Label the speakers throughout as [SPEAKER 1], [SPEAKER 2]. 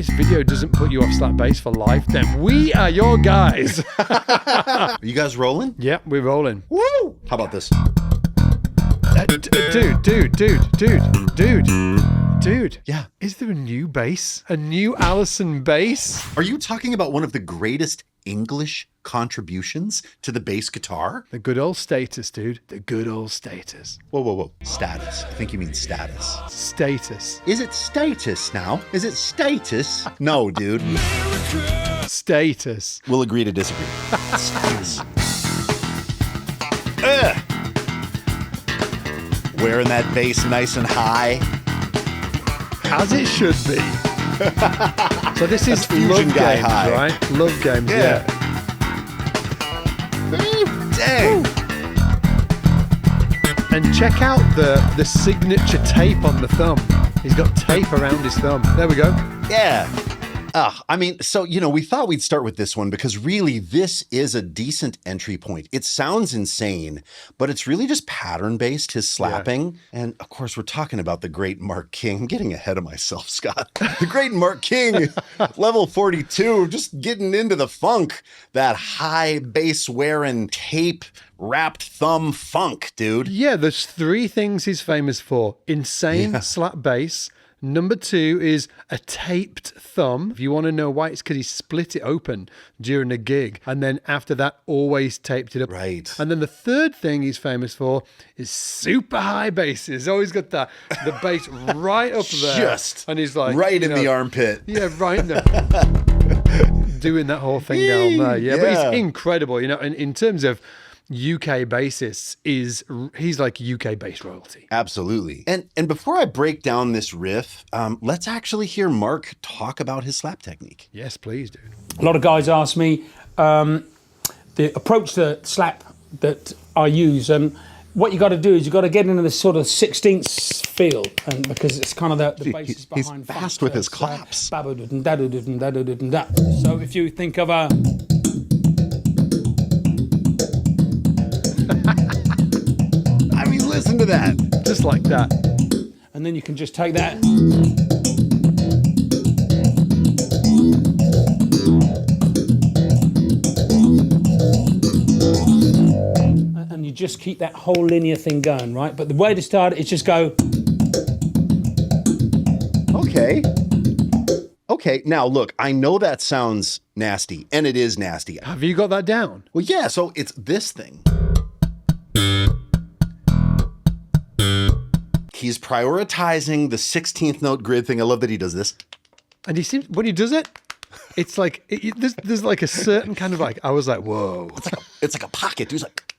[SPEAKER 1] this video doesn't put you off slap bass for life, then we are your guys.
[SPEAKER 2] Are you guys rolling?
[SPEAKER 1] Yeah, we're rolling.
[SPEAKER 2] Woo! How about this?
[SPEAKER 1] Dude.
[SPEAKER 2] Yeah.
[SPEAKER 1] Is there a new bass? A new Allison bass?
[SPEAKER 2] Are you talking about one of the greatest English contributions to the bass guitar?
[SPEAKER 1] The good old Staatus, dude. The good old Staatus.
[SPEAKER 2] Whoa. Staatus. I think you mean status.
[SPEAKER 1] Staatus.
[SPEAKER 2] Is it Staytus now? Is it Staytus? No, dude.
[SPEAKER 1] Staatus.
[SPEAKER 2] We'll agree to disagree. Staatus. Wearing that bass nice and high.
[SPEAKER 1] As it should be. So this is
[SPEAKER 2] Fusion
[SPEAKER 1] Love
[SPEAKER 2] Guy
[SPEAKER 1] Games,
[SPEAKER 2] high.
[SPEAKER 1] right? Love Games, yeah.
[SPEAKER 2] Dang.
[SPEAKER 1] And check out the signature tape on the thumb. He's got tape around his thumb. There we go.
[SPEAKER 2] Yeah. I mean, so, we thought we'd start with this one because really this is a decent entry point. It sounds insane, but it's really just pattern-based, his slapping. Yeah. And of course, we're talking about the great Mark King. I'm getting ahead of myself, Scott. The great Mark King, level 42, just getting into the funk. That high bass wearing tape wrapped thumb funk, dude.
[SPEAKER 1] Yeah, there's 3 things he's famous for. Insane slap bass. Number 2 is a taped thumb. If you want to know why, it's because he split it open during a gig. And then after that, always taped it up.
[SPEAKER 2] Right.
[SPEAKER 1] And then the 3rd thing he's famous for is super high basses. Always got the bass right up there.
[SPEAKER 2] Just
[SPEAKER 1] and he's like
[SPEAKER 2] right in the armpit.
[SPEAKER 1] Yeah, right in there. Doing that whole thing down there. Yeah, but it's incredible. In terms of UK bassist he's like UK bass royalty.
[SPEAKER 2] Absolutely. And before I break down this riff, let's actually hear Mark talk about his slap technique.
[SPEAKER 1] Yes, please, dude.
[SPEAKER 3] A lot of guys ask me the approach to slap that I use, and what you got to do is you got to get into this sort of 16th feel, and because it's kind of the basis behind.
[SPEAKER 2] He's fast with his claps.
[SPEAKER 3] So if you think of a
[SPEAKER 2] listen to that.
[SPEAKER 1] Just like that.
[SPEAKER 3] And then you can just take that. And you just keep that whole linear thing going, right? But the way to start it is just go.
[SPEAKER 2] Okay. Now, look, I know that sounds nasty, and it is nasty.
[SPEAKER 1] Have you got that down?
[SPEAKER 2] Well, yeah, so it's this thing. He's prioritizing the 16th note grid thing. I love that he does this.
[SPEAKER 1] And he seems, when he does it, it's like, there's like a certain kind of I was like, whoa.
[SPEAKER 2] It's like a pocket. Dude's like,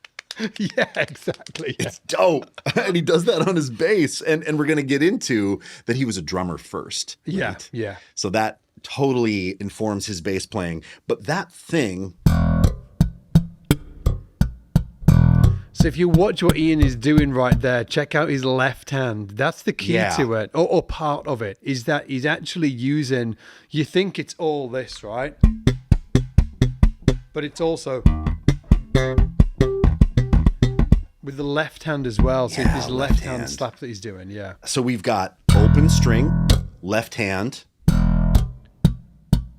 [SPEAKER 1] yeah, exactly.
[SPEAKER 2] It's dope. And he does that on his bass. And we're going to get into that he was a drummer first. Right?
[SPEAKER 1] Yeah.
[SPEAKER 2] So that totally informs his bass playing. But that thing.
[SPEAKER 1] So if you watch what Ian is doing right there, check out his left hand. That's the key to it, or part of it, is that he's actually using, you think it's all this, right? But it's also with the left hand as well. So it's his left hand slap that he's doing, yeah.
[SPEAKER 2] So we've got open string, left hand,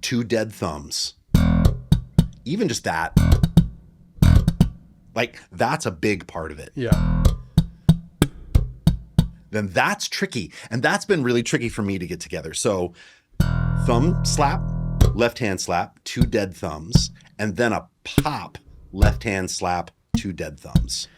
[SPEAKER 2] 2 dead thumbs. Even just that. Like, that's a big part of it.
[SPEAKER 1] Yeah.
[SPEAKER 2] Then that's tricky. And that's been really tricky for me to get together. So thumb slap, left hand slap, 2 dead thumbs, and then a pop left hand slap, 2 dead thumbs.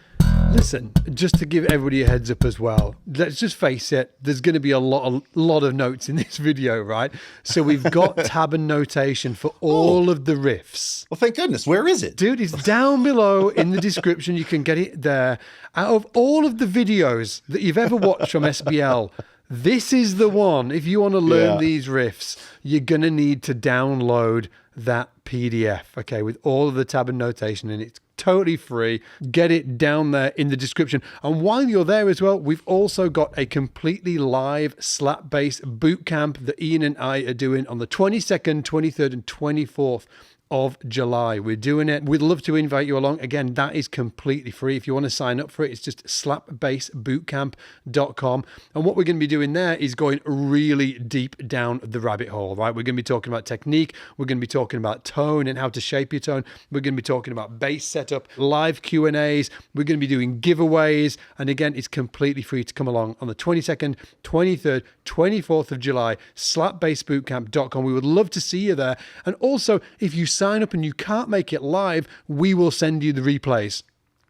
[SPEAKER 1] Listen, just to give everybody a heads up as well, let's just face it, there's going to be a lot of notes in this video, right? So we've got tab and notation for all of the riffs.
[SPEAKER 2] Well, thank goodness. Where is it?
[SPEAKER 1] Dude, it's down below in the description. You can get it there. Out of all of the videos that you've ever watched from SBL, this is the one. If you want to learn these riffs, you're going to need to download that PDF, okay, with all of the tab and notation in it. It's totally free. Get it down there in the description. And while you're there as well, we've also got a completely live slap bass boot camp that Ian and I are doing on the 22nd, 23rd, and 24th of July. We're doing it. We'd love to invite you along. Again, that is completely free. If you want to sign up for it, it's just slapbassbootcamp.com. And what we're going to be doing there is going really deep down the rabbit hole, right? We're going to be talking about technique. We're going to be talking about tone and how to shape your tone. We're going to be talking about bass setup, live Q&As. We're going to be doing giveaways. And again, it's completely free to come along on the 22nd, 23rd, 24th of July, slapbassbootcamp.com. We would love to see you there. And also, if you sign up and you can't make it live, we will send you the replays.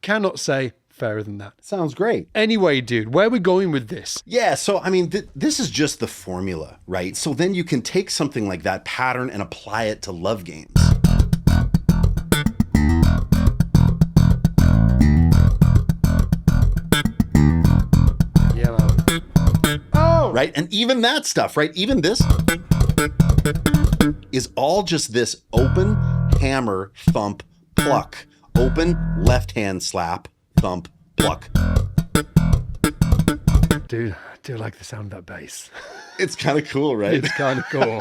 [SPEAKER 1] Cannot say fairer than that.
[SPEAKER 2] Sounds great.
[SPEAKER 1] Anyway, dude, where are we going with this?
[SPEAKER 2] Yeah, so I mean, this is just the formula, right? So then you can take something like that pattern and apply it to love games.
[SPEAKER 1] Yeah, man. Oh!
[SPEAKER 2] Right? And even that stuff, right? Even this is all just this open, hammer, thump, pluck. Open, left hand slap, thump, pluck.
[SPEAKER 1] Dude, I do like the sound of that bass.
[SPEAKER 2] It's kind of cool, right?
[SPEAKER 1] It's kind of cool.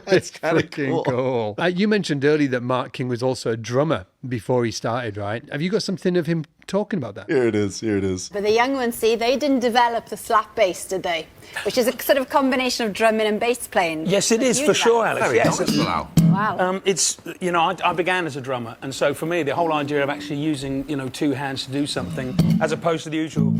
[SPEAKER 2] It's kind of
[SPEAKER 1] freaking
[SPEAKER 2] cool.
[SPEAKER 1] You mentioned earlier that Mark King was also a drummer before he started, right? Have you got something of him talking about that?
[SPEAKER 2] Here it is. Here it is.
[SPEAKER 4] But the young ones, see, they didn't develop the slap bass, did they? Which is a sort of combination of drumming and bass playing.
[SPEAKER 3] Yes, it is, for sure, Alex.
[SPEAKER 5] Very
[SPEAKER 3] Yes.
[SPEAKER 5] noticeable.
[SPEAKER 4] Wow.
[SPEAKER 3] It's, you know, I began as a drummer, and so for me, the whole idea of actually using, you know, two hands to do something, as opposed to the usual.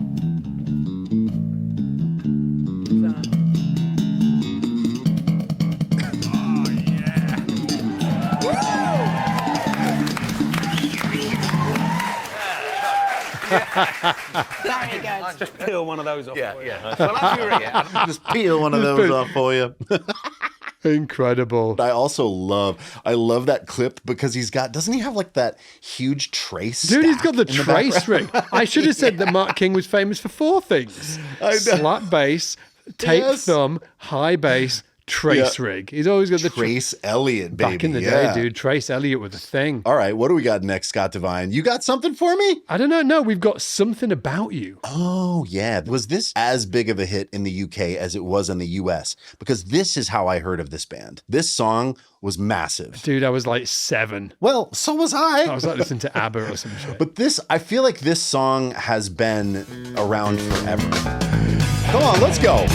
[SPEAKER 4] Very good.
[SPEAKER 3] Just peel one of those off.
[SPEAKER 5] Yeah,
[SPEAKER 3] for you.
[SPEAKER 5] yeah. Well, that's your yeah.
[SPEAKER 2] Just peel one of those off for you.
[SPEAKER 1] Incredible.
[SPEAKER 2] I love that clip because doesn't he have like that huge trace?
[SPEAKER 1] Dude, he's got the
[SPEAKER 2] stack in
[SPEAKER 1] trace rig.
[SPEAKER 2] background?
[SPEAKER 1] I should have said that Mark King was famous for 4 things.
[SPEAKER 2] I know.
[SPEAKER 1] Slap bass, tape
[SPEAKER 2] Yes.
[SPEAKER 1] thumb, high bass, trace
[SPEAKER 2] Yeah.
[SPEAKER 1] rig. He's always got the
[SPEAKER 2] Trace Elliott, baby.
[SPEAKER 1] back in the
[SPEAKER 2] yeah.
[SPEAKER 1] day, dude. Trace Elliott was a thing.
[SPEAKER 2] All right, what do we got next, Scott Devine? You got something for me?
[SPEAKER 1] I don't know. No, we've got something about you.
[SPEAKER 2] Oh, yeah. Was this as big of a hit in the UK as it was in the US? Because this is how I heard of this band. This song was massive.
[SPEAKER 1] Dude, I was like 7.
[SPEAKER 2] Well, so was I.
[SPEAKER 1] I was like listening to ABBA or some shit.
[SPEAKER 2] But I feel like this song has been around forever. Come on, let's go.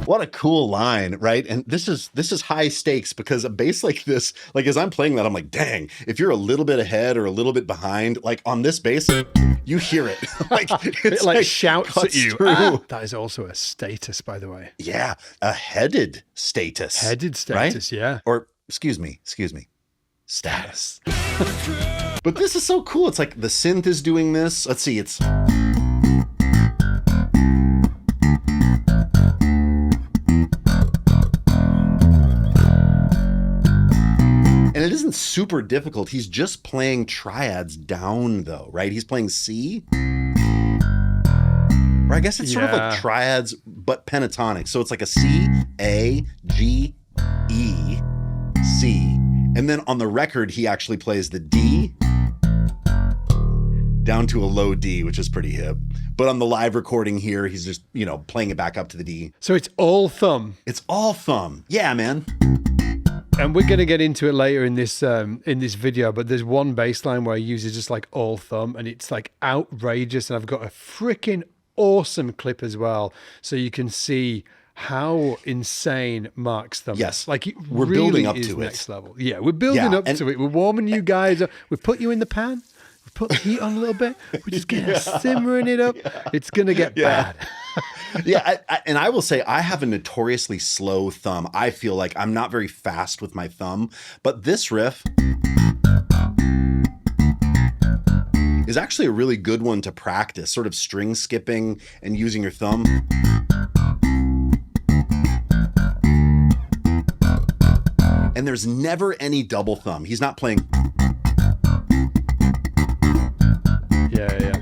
[SPEAKER 2] What a cool line, right? And this is high stakes because a bass like this, like as I'm playing that, I'm like, dang, if you're a little bit ahead or a little bit behind, like on this bass, you hear it. Like
[SPEAKER 1] It like shouts at
[SPEAKER 2] cuts
[SPEAKER 1] you.
[SPEAKER 2] through.
[SPEAKER 1] Ah! That is also a status, by the way.
[SPEAKER 2] Yeah, a headed status.
[SPEAKER 1] Headed status,
[SPEAKER 2] right?
[SPEAKER 1] yeah.
[SPEAKER 2] Or excuse me, status. But this is so cool. It's like the synth is doing this. Let's see, it's and it isn't super difficult. He's just playing triads down though, right? He's playing C. Or I guess it's sort of
[SPEAKER 1] Yeah.
[SPEAKER 2] like triads, but pentatonic. So it's like a C, A, G, E, C. And then on the record, he actually plays the D down to a low D, which is pretty hip. But on the live recording here, he's just, playing it back up to the D.
[SPEAKER 1] So it's all thumb.
[SPEAKER 2] It's all thumb. Yeah, man.
[SPEAKER 1] And we're going to get into it later in this video, but there's one bass line where he uses just like all thumb, and it's like outrageous. And I've got a freaking awesome clip as well, so you can see how insane Mark's thumb
[SPEAKER 2] Yes.
[SPEAKER 1] is. Like it
[SPEAKER 2] We're
[SPEAKER 1] really
[SPEAKER 2] building up
[SPEAKER 1] is
[SPEAKER 2] to it.
[SPEAKER 1] next level. Yeah, we're building
[SPEAKER 2] Yeah,
[SPEAKER 1] up
[SPEAKER 2] and-
[SPEAKER 1] to it. We're warming you guys up. We put you in the pan. We put the heat on a little bit. We're just getting simmering it up. It's going to get bad.
[SPEAKER 2] Yeah, and I will say I have a notoriously slow thumb. I feel like I'm not very fast with my thumb, but this riff is actually a really good one to practice, sort of string skipping and using your thumb. And there's never any double thumb. He's not playing.
[SPEAKER 1] Yeah.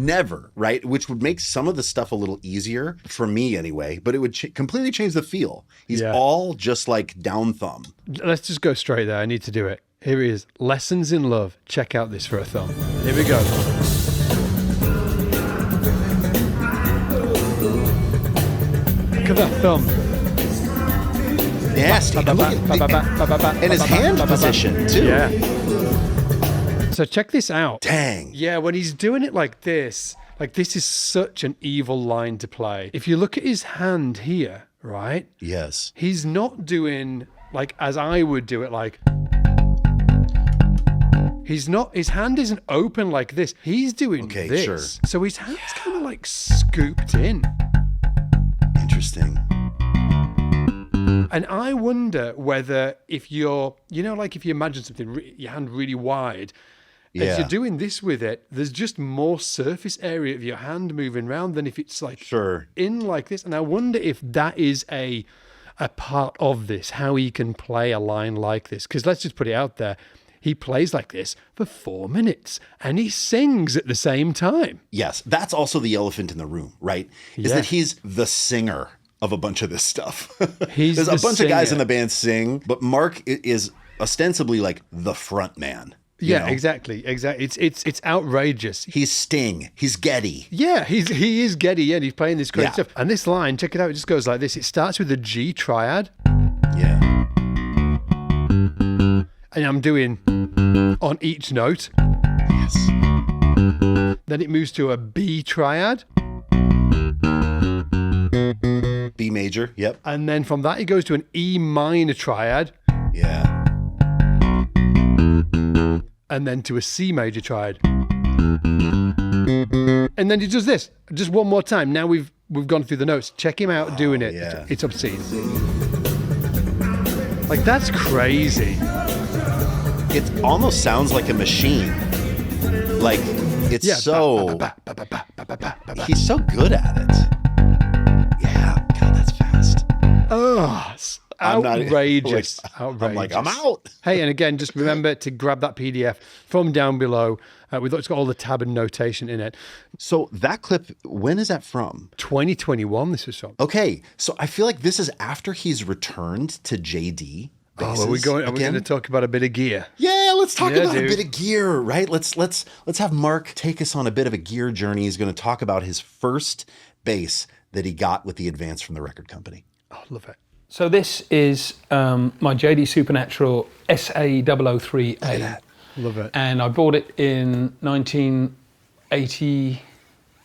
[SPEAKER 2] Never, right? Which would make some of the stuff a little easier for me anyway, but it would completely change the feel. He's all just like down thumb.
[SPEAKER 1] Let's just go straight there. I need to do it. Here he is. Lessons in Love. Check out this for a thumb. Here we go. Look at that thumb.
[SPEAKER 2] Nasty. And his hand position, too.
[SPEAKER 1] Yeah. So check this out.
[SPEAKER 2] Dang.
[SPEAKER 1] Yeah, when he's doing it like this is such an evil line to play. If you look at his hand here, right?
[SPEAKER 2] Yes.
[SPEAKER 1] He's not doing like as I would do it, like. His hand isn't open like this. He's doing this.
[SPEAKER 2] Sure.
[SPEAKER 1] So his hand's kind of like scooped in.
[SPEAKER 2] Interesting.
[SPEAKER 1] And I wonder whether if you're, like if you imagine something, your hand really wide, as you're doing this with it, there's just more surface area of your hand moving around than if it's like in like this. And I wonder if that is a part of this, how he can play a line like this. Because let's just put it out there. He plays like this for 4 minutes and he sings at the same time.
[SPEAKER 2] Yes, that's also the elephant in the room, right? Is that he's the singer of a bunch of this stuff. There's a bunch of guys in the band sing, but Mark is ostensibly like the front man.
[SPEAKER 1] Yeah, exactly. It's outrageous.
[SPEAKER 2] He's Sting. He's Geddy.
[SPEAKER 1] Yeah, he is Geddy. Yeah, and he's playing this great stuff. And this line, check it out. It just goes like this. It starts with a G triad.
[SPEAKER 2] Yeah.
[SPEAKER 1] And I'm doing on each note.
[SPEAKER 2] Yes.
[SPEAKER 1] Then it moves to a B triad.
[SPEAKER 2] B major, yep.
[SPEAKER 1] And then from that, it goes to an E minor triad.
[SPEAKER 2] Yeah.
[SPEAKER 1] And then to a C major triad. And then he does this just one more time. Now we've gone through the notes. Check him out doing it.
[SPEAKER 2] Yeah.
[SPEAKER 1] It's obscene. Like, that's crazy.
[SPEAKER 2] It almost sounds like a machine. Like, it's so... He's so good at it. Yeah, God, that's fast.
[SPEAKER 1] Oh, outrageous. Outrageous.
[SPEAKER 2] I'm like, I'm out.
[SPEAKER 1] Hey, and again, just remember to grab that PDF from down below. It's got all the tab and notation in it.
[SPEAKER 2] So that clip, when is that from?
[SPEAKER 1] 2021, this was from.
[SPEAKER 2] Okay, so I feel like this is after he's returned to JD.
[SPEAKER 1] Are we going to talk about a bit of gear?
[SPEAKER 2] Yeah, let's talk about a bit of gear, right? Let's have Mark take us on a bit of a gear journey. He's going to talk about his first bass that he got with the advance from the record company.
[SPEAKER 1] Oh, love it.
[SPEAKER 3] So this is my JD Supernatural SA003A.
[SPEAKER 1] Love it.
[SPEAKER 3] And I bought it in 1980,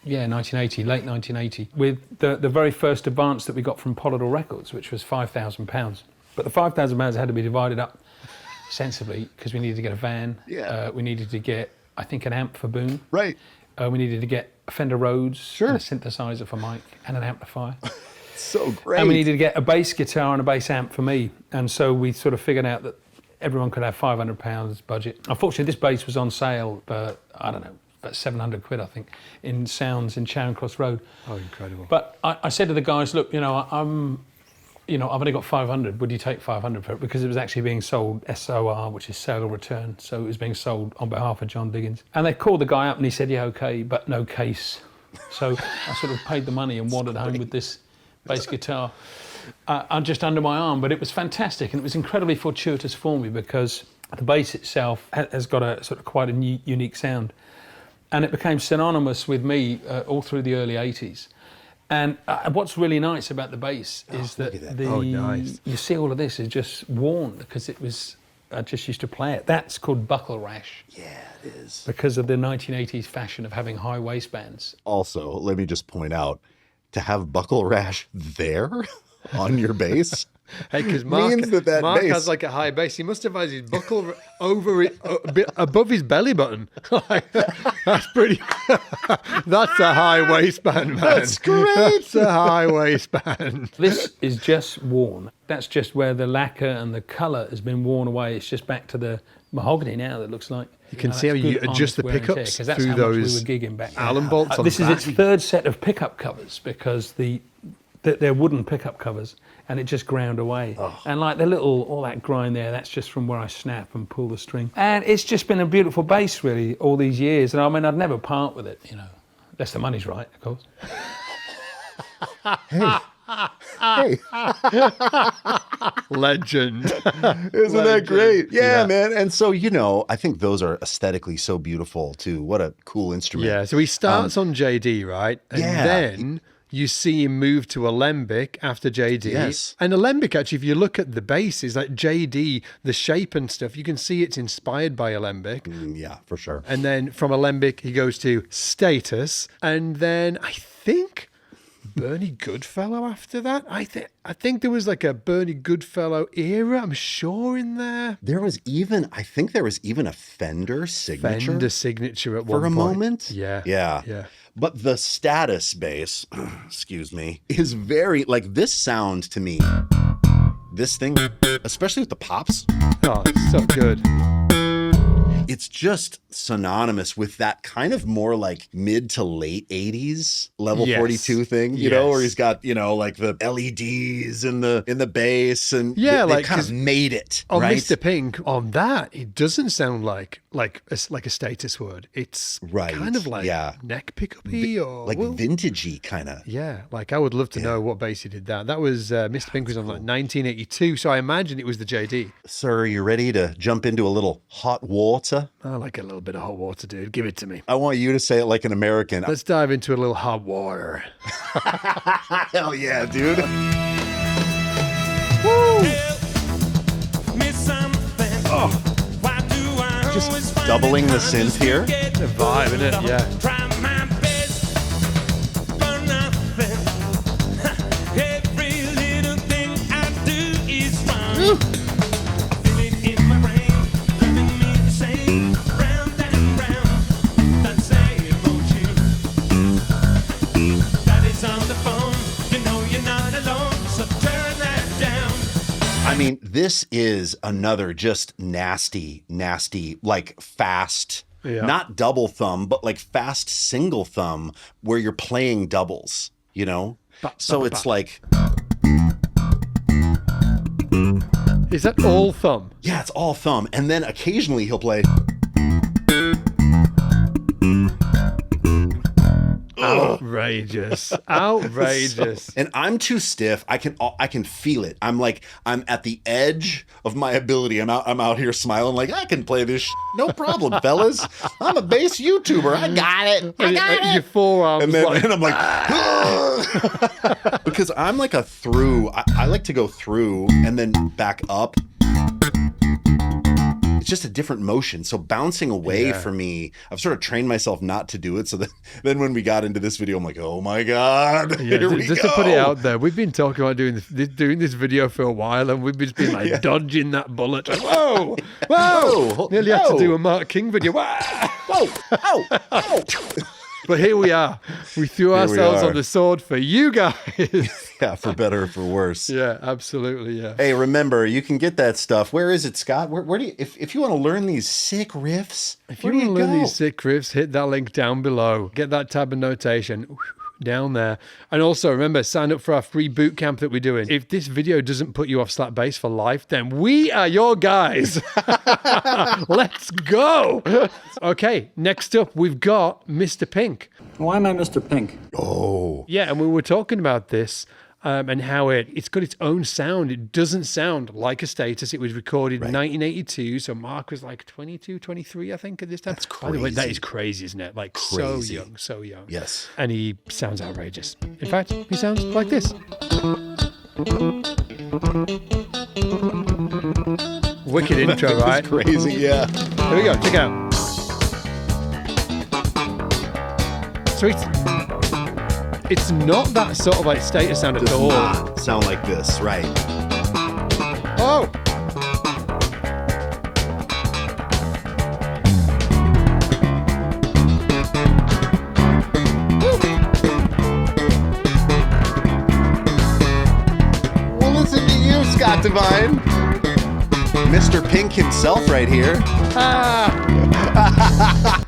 [SPEAKER 3] late 1980, with the very first advance that we got from Polydor Records, which was £5,000. But the £5,000 had to be divided up sensibly because we needed to get a van.
[SPEAKER 2] Yeah.
[SPEAKER 3] We needed to get, I think, an amp for Boone.
[SPEAKER 2] Right.
[SPEAKER 3] We needed to get a Fender Rhodes, and a synthesizer for Mike, and an amplifier.
[SPEAKER 2] So great.
[SPEAKER 3] And we needed to get a bass guitar and a bass amp for me. And so we sort of figured out that everyone could have £500 budget. Unfortunately, this bass was on sale for, I don't know, about 700 quid, I think, in Sounds in Charing Cross Road.
[SPEAKER 1] Oh, incredible.
[SPEAKER 3] But I said to the guys, look, I've only got 500. Would you take 500 for it? Because it was actually being sold SOR, which is sale or return. So it was being sold on behalf of John Diggins. And they called the guy up and he said, yeah, okay, but no case. So I sort of paid the money and wandered home with this bass guitar just under my arm. But it was fantastic, and it was incredibly fortuitous for me because the bass itself has got a sort of quite a unique sound. And it became synonymous with me all through the early 80s. And what's really nice about the bass is that you see all of this is just worn because I just used to play it. That's called buckle rash.
[SPEAKER 2] Yeah, it is.
[SPEAKER 3] Because of the 1980s fashion of having high waistbands.
[SPEAKER 2] Also, let me just point out, to have buckle rash there on your bass
[SPEAKER 1] Hey, because Mark
[SPEAKER 2] bass
[SPEAKER 1] has like a high bass. He must have had his buckle over it, a bit above his belly button. That's pretty. That's a high waistband, man.
[SPEAKER 2] That's great.
[SPEAKER 1] That's a high waistband.
[SPEAKER 3] This is just worn. That's just where the lacquer and the colour has been worn away. It's just back to the mahogany now. That looks like.
[SPEAKER 1] You can see how you adjust the pickups through those Allen bolts.
[SPEAKER 3] This is its third set of pickup covers because they're wooden pickup covers, and it just ground away. Oh. And like all that grind there, that's just from where I snap and pull the string. And it's just been a beautiful bass, really, all these years. And I mean, I'd never part with it, Unless the money's right, of course.
[SPEAKER 2] Hey,
[SPEAKER 1] Legend.
[SPEAKER 2] isn't that great? Yeah, man. And so, I think those are aesthetically so beautiful too. What a cool instrument.
[SPEAKER 1] Yeah, so he starts on JD, right? And then you see him move to alembic after JD.
[SPEAKER 2] Yes.
[SPEAKER 1] And alembic, actually, if you look at the bass, is like JD, the shape and stuff, you can see it's inspired by alembic.
[SPEAKER 2] Yeah, for sure.
[SPEAKER 1] And then from alembic, he goes to Staatus. And then I think Bernie Goodfellow after that. I think there was like a Bernie Goodfellow era, I'm sure, in there.
[SPEAKER 2] I think there was even a Fender signature.
[SPEAKER 1] Fender signature at
[SPEAKER 2] for
[SPEAKER 1] one
[SPEAKER 2] a
[SPEAKER 1] point.
[SPEAKER 2] moment.
[SPEAKER 1] Yeah.
[SPEAKER 2] But the Staatus bass, excuse me, is very like this sound to me. This thing, especially with the pops.
[SPEAKER 1] Oh, it's so good.
[SPEAKER 2] It's just synonymous with that kind of more like mid to late 80s level 42 thing, where he's got, like the LEDs in the bass, and they kind of made it.
[SPEAKER 1] On
[SPEAKER 2] right?
[SPEAKER 1] Mr. Pink, on that, it doesn't sound like a Staatus word. It's kind of like neck pickup-y or
[SPEAKER 2] like vintagey kind of.
[SPEAKER 1] Yeah, like I would love to know what bass he did that. That was Mr. Pink was on like 1982, so I imagine it was the JD.
[SPEAKER 2] Sir, are you ready to jump into a little hot water?
[SPEAKER 1] I like a little bit of hot water, dude. Give it to me.
[SPEAKER 2] I want you to say it like an American.
[SPEAKER 1] Let's dive into a little hot water.
[SPEAKER 2] Hell yeah, dude.
[SPEAKER 1] Woo!
[SPEAKER 2] Just doubling the synth here.
[SPEAKER 1] The vibe, isn't it? Yeah.
[SPEAKER 2] I mean, this is another just nasty, like fast, not double thumb, but like fast single thumb where you're playing doubles, So it's like...
[SPEAKER 1] Is that all thumb?
[SPEAKER 2] Yeah, it's all thumb. And then occasionally he'll play...
[SPEAKER 1] Outrageous.
[SPEAKER 2] And I'm too stiff. I can feel it. I'm at the edge of my ability. I'm out here smiling like I can play this no problem, fellas. I'm a bass YouTuber. I got it.
[SPEAKER 1] Your forearms.
[SPEAKER 2] And then I'm like, because I'm like a through. I like to go through and then back up. It's just a different motion. So bouncing away for me, I've sort of trained myself not to do it. So then when we got into this video, I'm like, oh my God, here we
[SPEAKER 1] just
[SPEAKER 2] go.
[SPEAKER 1] To put it out there, we've been talking about doing this video for a while, and we've just been like dodging that bullet. Like, whoa. Nearly had to do a Mark King video. Whoa. But here we are. We threw ourselves on the sword for you guys.
[SPEAKER 2] Yeah, for better or for worse.
[SPEAKER 1] Yeah, absolutely. Yeah.
[SPEAKER 2] Hey, remember, you can get that stuff. Where is it, Scott? Where do you, if you want to learn these sick riffs,
[SPEAKER 1] if you want to learn these sick riffs, hit that link down below. Get that tab and notation down there. And also remember, sign up for our free boot camp that we're doing. If this video doesn't put you off slap bass for life, then we are your guys. Let's go. Okay, next up, we've got Mr. Pink.
[SPEAKER 5] Why am I Mr. Pink?
[SPEAKER 2] Oh.
[SPEAKER 1] Yeah, and we were talking about this and how it's got its own sound. It doesn't sound like a Staatus. It was recorded in 1982, so Mark was like 22, 23, I think, at this time.
[SPEAKER 2] That's
[SPEAKER 1] By the way,
[SPEAKER 2] crazy.
[SPEAKER 1] that is crazy, isn't it? Like,
[SPEAKER 2] Crazy.
[SPEAKER 1] so young.
[SPEAKER 2] Yes.
[SPEAKER 1] And he sounds outrageous. In fact, he sounds like this. Wicked intro, right?
[SPEAKER 2] Crazy, yeah.
[SPEAKER 1] Here we go, check it out. So it's not that sort of like Staatus sound at all.
[SPEAKER 2] Not sound like this, right?
[SPEAKER 1] Oh!
[SPEAKER 2] Well, listen to you, Scott Devine. Mr. Pink himself right here.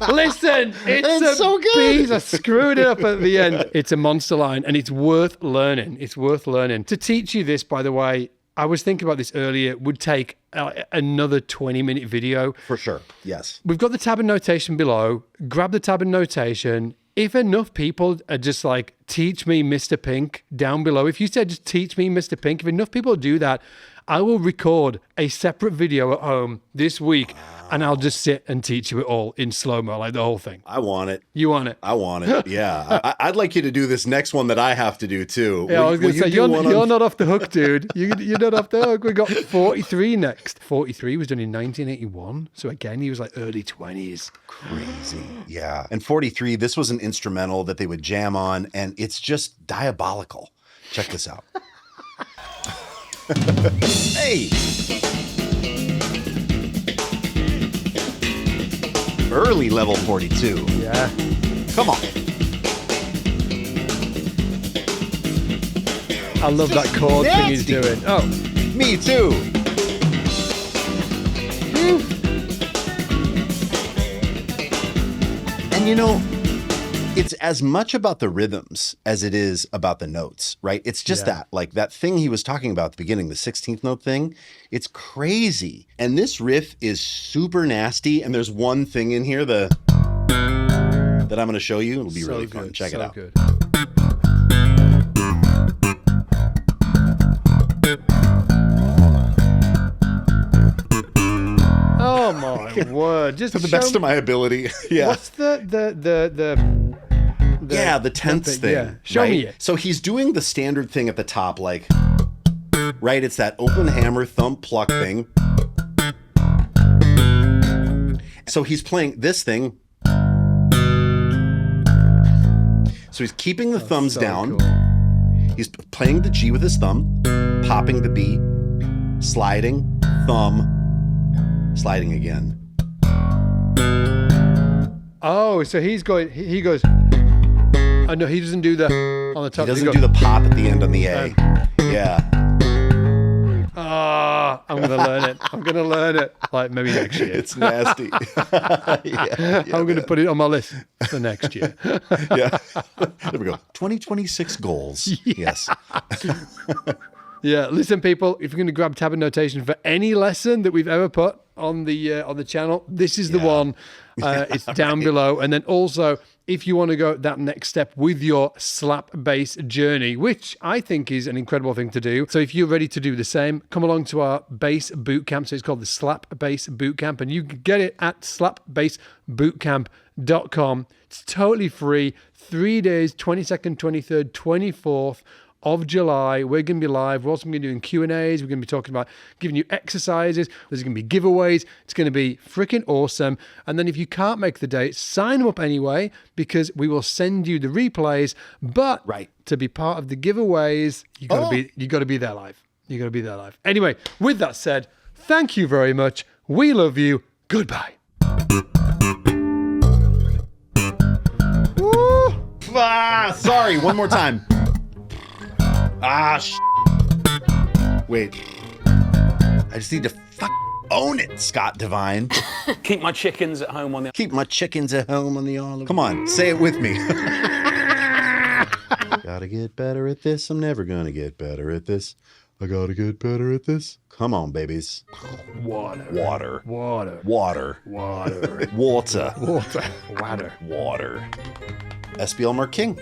[SPEAKER 1] Listen, it's
[SPEAKER 2] so good.
[SPEAKER 1] piece. I screwed it up at the end. It's a monster line, and it's worth learning. It's worth learning. To teach you this, by the way, I was thinking about this earlier, would take another 20-minute video.
[SPEAKER 2] For sure, yes.
[SPEAKER 1] We've got the tab and notation below. Grab the tab and notation. if enough people are just like, teach me Mr. Pink down below, if you said just teach me Mr. Pink, if enough people do that, I will record a separate video at home this week and I'll just sit and teach you it all in slow-mo, like the whole thing.
[SPEAKER 2] I want it.
[SPEAKER 1] You want it?
[SPEAKER 2] I want it. Yeah. I'd like you to do this next one that I have to do too.
[SPEAKER 1] Yeah, I was going to say, you're not off the hook, dude. You're not off the hook. We got 43 next. 43 was done in 1981. So again, he was like early 20s.
[SPEAKER 2] Crazy. Yeah. And 43, this was an instrumental that they would jam on, and it's just diabolical. Check this out. Hey. Early level 42.
[SPEAKER 1] Yeah.
[SPEAKER 2] Come on.
[SPEAKER 1] I love that chord thing he's doing. Oh.
[SPEAKER 2] Me too. And you know, it's as much about the rhythms as it is about the notes, right? It's just that, like that thing he was talking about at the beginning, the 16th note thing. It's crazy. And this riff is super nasty. And there's one thing in here that I'm going to show you. It'll be really fun. Check it out.
[SPEAKER 1] Good. Oh my word! Just
[SPEAKER 2] to the best of my ability. Yeah.
[SPEAKER 1] What's the
[SPEAKER 2] 10th thing.
[SPEAKER 1] Yeah. Show me it.
[SPEAKER 2] So he's doing the standard thing at the top, like, right? It's that open hammer thumb pluck thing. So he's playing this thing. So he's keeping the thumbs down. Cool. He's playing the G with his thumb, popping the B, sliding, thumb, sliding again.
[SPEAKER 1] Oh, so he goes. Oh, no, he doesn't do the on the top.
[SPEAKER 2] He doesn't do the pop at the end on the A. Yeah.
[SPEAKER 1] I'm going to learn it. I'm going to learn it. Like maybe next year.
[SPEAKER 2] It's nasty. Yeah,
[SPEAKER 1] I'm going to put it on my list for next year.
[SPEAKER 2] Yeah. There we go. 2026 goals. Yes.
[SPEAKER 1] Yeah. Listen, people, if you're going to grab tab and notation for any lesson that we've ever put on the channel, this is the one. It's down below. And then also, if you want to go that next step with your slap bass journey, which I think is an incredible thing to do. So if you're ready to do the same, come along to our bass bootcamp. So it's called the Slap Bass Bootcamp, and you can get it at slapbassbootcamp.com. It's totally free. 3 days, 22nd, 23rd, 24th of July. We're going to be live. We're also going to be doing Q&As. We're going to be talking about giving you exercises. There's going to be giveaways. It's going to be freaking awesome. And then if you can't make the date, sign them up anyway, because we will send you the replays. But to be part of the giveaways, you got to be there live. You got to be there live. Anyway, with that said, thank you very much. We love you. Goodbye.
[SPEAKER 2] Woo! Sorry, one more time. Wait. I just need to own it, Scott Devine.
[SPEAKER 3] Keep my chickens at home on the...
[SPEAKER 2] Keep my chickens at home on the olive. Come on, say it with me. Gotta get better at this. I'm never gonna get better at this. I gotta get better at this. Come on, babies.
[SPEAKER 1] Water.
[SPEAKER 2] Water.
[SPEAKER 1] Water.
[SPEAKER 2] Water.
[SPEAKER 1] Water.
[SPEAKER 2] Water.
[SPEAKER 1] Water. Water.
[SPEAKER 2] Water. SBL Mark King.